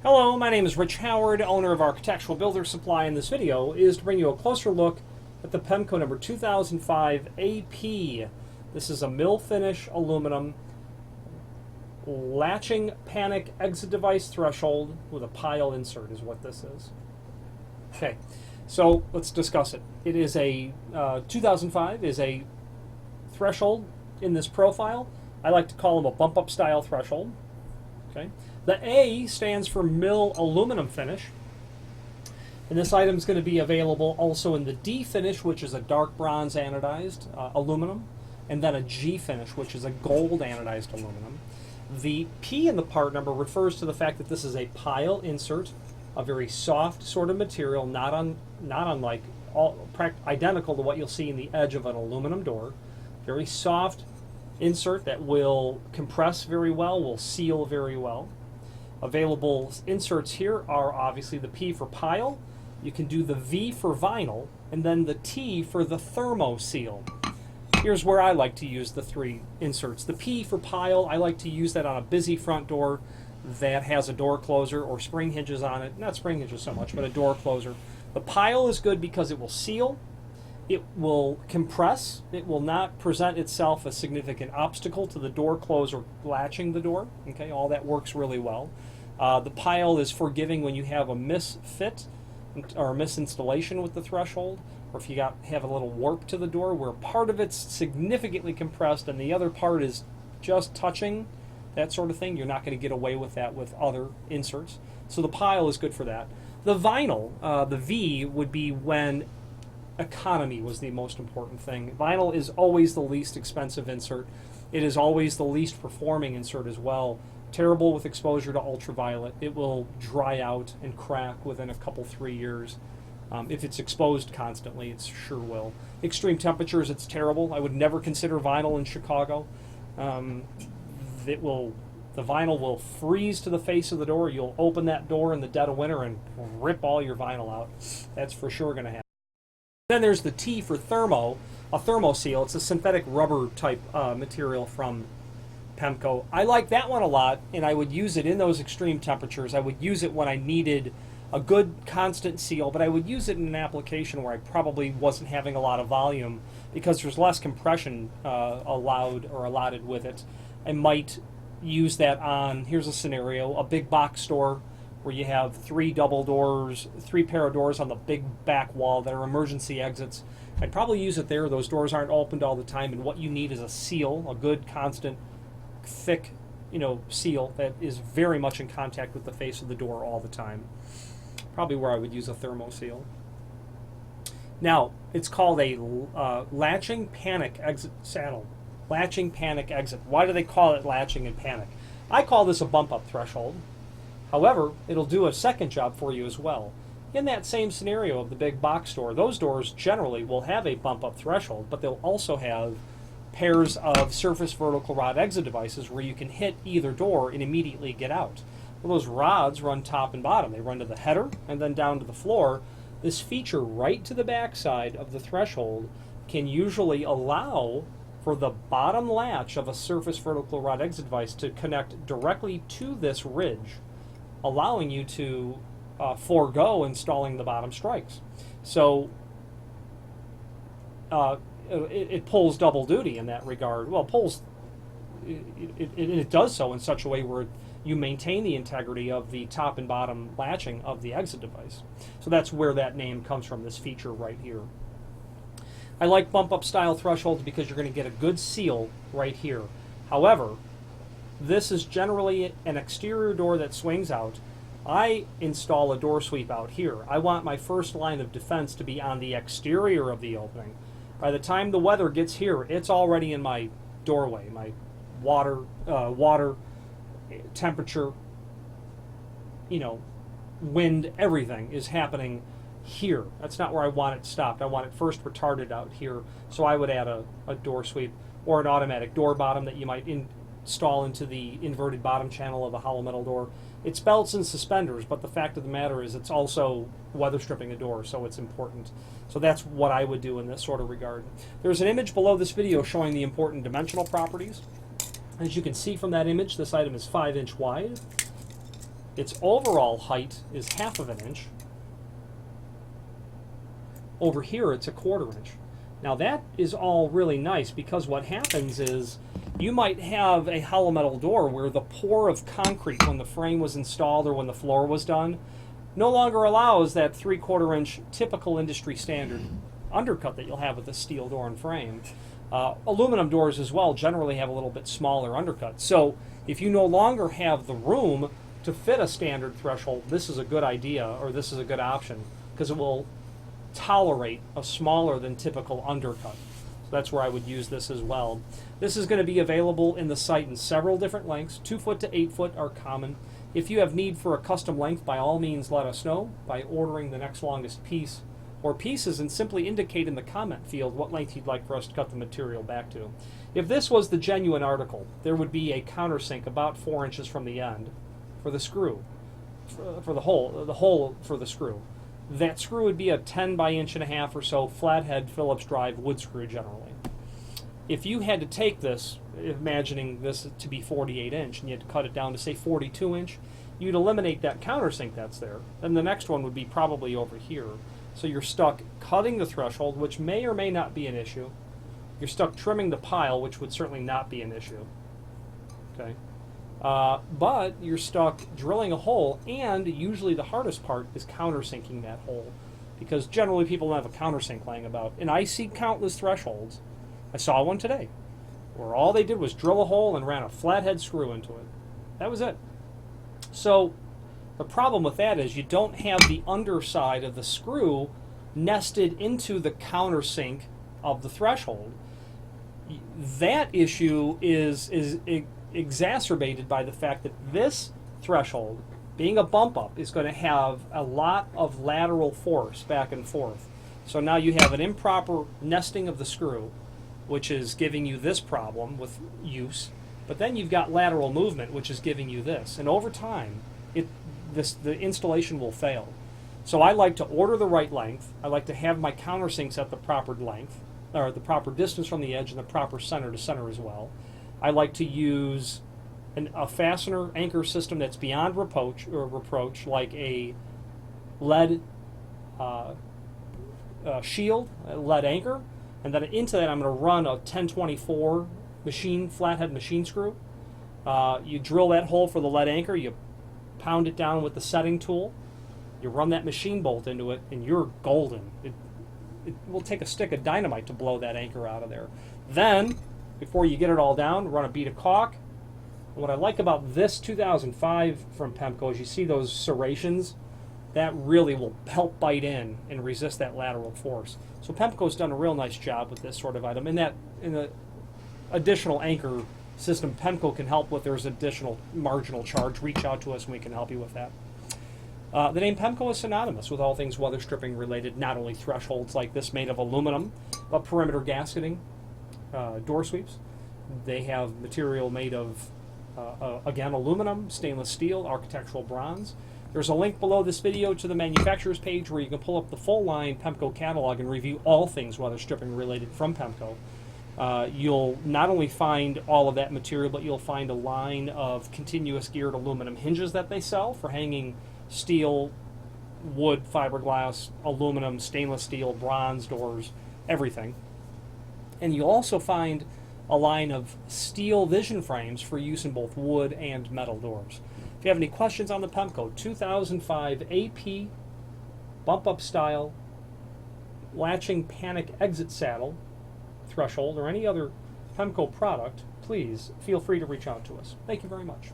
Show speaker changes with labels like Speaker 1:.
Speaker 1: Hello, my name is Rich Howard, owner of Architectural Builder Supply, and this video is to bring you a closer look at the Pemko number 2005 AP. This is a mill finish aluminum latching panic exit device threshold with a pile insert is what this is. Okay, so let's discuss it. It is a 2005 is a threshold in this profile. I like to call them a bump up style threshold. Okay. The A stands for mill aluminum finish, and this item is going to be available also in the D finish, which is a dark bronze anodized aluminum, and then a G finish, which is a gold anodized aluminum. The P in the part number refers to the fact that this is a pile insert, a very soft sort of material, not unlike identical to what you'll see in the edge of an aluminum door. Very soft insert that will compress very well, will seal very well. Available inserts here are obviously the P for pile, you can do the V for vinyl, and then the T for the Thermo seal. Here's where I like to use the three inserts. The P for pile, I like to use that on a busy front door that has a door closer or spring hinges on it. Not spring hinges so much, but a door closer. The pile is good because it will seal, it will compress, it will not present itself a significant obstacle to the door closer latching the door. Okay, all that works really well. The pile is forgiving when you have a misfit or a misinstallation with the threshold, or if you have a little warp to the door where part of it's significantly compressed and the other part is just touching, that sort of thing. You're not going to get away with that with other inserts. So the pile is good for that. The vinyl, the V, would be when economy was the most important thing. Vinyl is always the least expensive insert. It is always the least performing insert as well. Terrible with exposure to ultraviolet. It will dry out and crack within a couple, 3 years. If it's exposed constantly, it sure will. Extreme temperatures, it's terrible. I would never consider vinyl in Chicago. The vinyl will freeze to the face of the door. You'll open that door in the dead of winter and rip all your vinyl out. That's for sure going to happen. Then there's the T for thermo, a thermo seal. It's a synthetic rubber type material from Pemko. I like that one a lot, and I would use it in those extreme temperatures. I would use it when I needed a good constant seal, but I would use it in an application where I probably wasn't having a lot of volume because there's less compression allotted with it. I might use that on, here's a scenario, a big box store where you have three pair of doors on the big back wall that are emergency exits. I'd probably use it there. Those doors aren't opened all the time, and what you need is a seal, a good, constant, thick, seal that is very much in contact with the face of the door all the time. Probably where I would use a thermo seal. Now, it's called a latching panic exit saddle. Latching panic exit. Why do they call it latching and panic? I call this a bump up threshold. However, it'll do a second job for you as well. In that same scenario of the big box store, those doors generally will have a bump up threshold, but they'll also have pairs of surface vertical rod exit devices where you can hit either door and immediately get out. Well, those rods run top and bottom. They run to the header and then down to the floor. This feature right to the backside of the threshold can usually allow for the bottom latch of a surface vertical rod exit device to connect directly to this ridge, allowing you to forego installing the bottom strikes. So it pulls double duty in that regard. Well, it does so in such a way where you maintain the integrity of the top and bottom latching of the exit device. So that's where that name comes from, this feature right here. I like bump up style thresholds because you're going to get a good seal right here. However, this is generally an exterior door that swings out. I install a door sweep out here. I want my first line of defense to be on the exterior of the opening. By the time the weather gets here, it's already in my doorway. My water, temperature, wind, everything is happening here. That's not where I want it stopped. I want it first retarded out here. So I would add a door sweep or an automatic door bottom that you might install into the inverted bottom channel of a hollow metal door. It's belts and suspenders, but the fact of the matter is it's also weather stripping a door, so it's important. So that's what I would do in this sort of regard. There's an image below this video showing the important dimensional properties. As you can see from that image, this item is 5 inch wide. Its overall height is 1/2 inch. Over here, it's 1/4 inch. Now that is all really nice because what happens is you might have a hollow metal door where the pour of concrete when the frame was installed or when the floor was done no longer allows that 3/4 inch typical industry standard undercut that you'll have with a steel door and frame. Aluminum doors as well generally have a little bit smaller undercut. So if you no longer have the room to fit a standard threshold, this is a good idea, or this is a good option, because it will tolerate a smaller than typical undercut. So that's where I would use this as well. This is going to be available in the site in several different lengths. 2 foot to 8 foot are common. If you have need for a custom length, by all means let us know by ordering the next longest piece or pieces, and simply indicate in the comment field what length you'd like for us to cut the material back to. If this was the genuine article, there would be a countersink about 4 inches from the end for the screw, for the hole for the screw. That screw would be a 10 by 1.5 inch or so flathead Phillips drive wood screw generally. If you had to take this, imagining this to be 48 inch, and you had to cut it down to say 42 inch, you'd eliminate that countersink that's there. Then the next one would be probably over here. So you're stuck cutting the threshold, which may or may not be an issue. You're stuck trimming the pile, which would certainly not be an issue. Okay, but you're stuck drilling a hole, and usually the hardest part is countersinking that hole, because generally people don't have a countersink laying about. And I see countless thresholds. I saw one today where all they did was drill a hole and ran a flathead screw into it. That was it. So the problem with that is you don't have the underside of the screw nested into the countersink of the threshold. That issue is exacerbated by the fact that this threshold, being a bump up, is going to have a lot of lateral force back and forth. So now you have an improper nesting of the screw, which is giving you this problem with use, but then you've got lateral movement, which is giving you this. And over time, the installation will fail. So I like to order the right length. I like to have my countersinks at the proper length, or the proper distance from the edge, and the proper center to center as well. I like to use a fastener anchor system that's beyond reproach, like a lead shield, a lead anchor, and then into that I'm going to run a 1024 flathead machine screw. You drill that hole for the lead anchor, you pound it down with the setting tool, you run that machine bolt into it, and you're golden. It will take a stick of dynamite to blow that anchor out of there. Then, before you get it all down, run a bead of caulk. And what I like about this 2005 from Pemko is you see those serrations. That really will help bite in and resist that lateral force. So Pemko's done a real nice job with this sort of item. In the additional anchor system Pemko can help with, there's additional marginal charge. Reach out to us and we can help you with that. The name Pemko is synonymous with all things weather stripping related, not only thresholds like this made of aluminum, but perimeter gasketing, door sweeps. They have material made of, again, aluminum, stainless steel, architectural bronze. There's a link below this video to the manufacturer's page where you can pull up the full line Pemko catalog and review all things weather stripping related from Pemko. You'll not only find all of that material, but you'll find a line of continuous geared aluminum hinges that they sell for hanging steel, wood, fiberglass, aluminum, stainless steel, bronze doors, everything. And you'll also find a line of steel vision frames for use in both wood and metal doors. If you have any questions on the Pemko 2005 AP bump-up style latching panic exit saddle, threshold, or any other Pemko product, please feel free to reach out to us. Thank you very much.